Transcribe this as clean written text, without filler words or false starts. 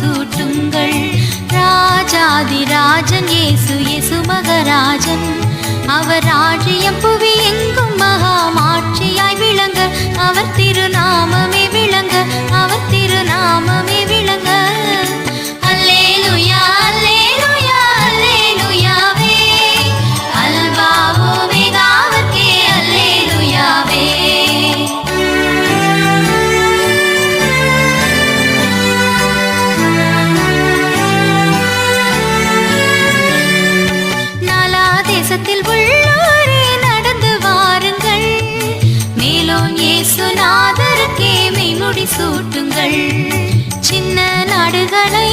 சூட்டுங்கள். ராஜாதிராஜன் இயேசு இயேசு மகராஜன், அவர் ராஜ்யம் புவி எங்கும் மகா மாட்சியாய் விளங்க, அவர் திருநாமமே விளங்க, அவர் திருநாமமே விளங்க. அல்லேலூயா அல்லேலூயா அல்லேலூயாவே, அல்பாவோ மேகாவர்க்கே அல்லேலூயாவே. நாலா தேசத்தில் உள்ளோரே நடந்து வாருங்கள், மேலோன் இயேசுநாதருக்கே மெய்முடி சூட்டுங்கள். சின்ன நாடுகளை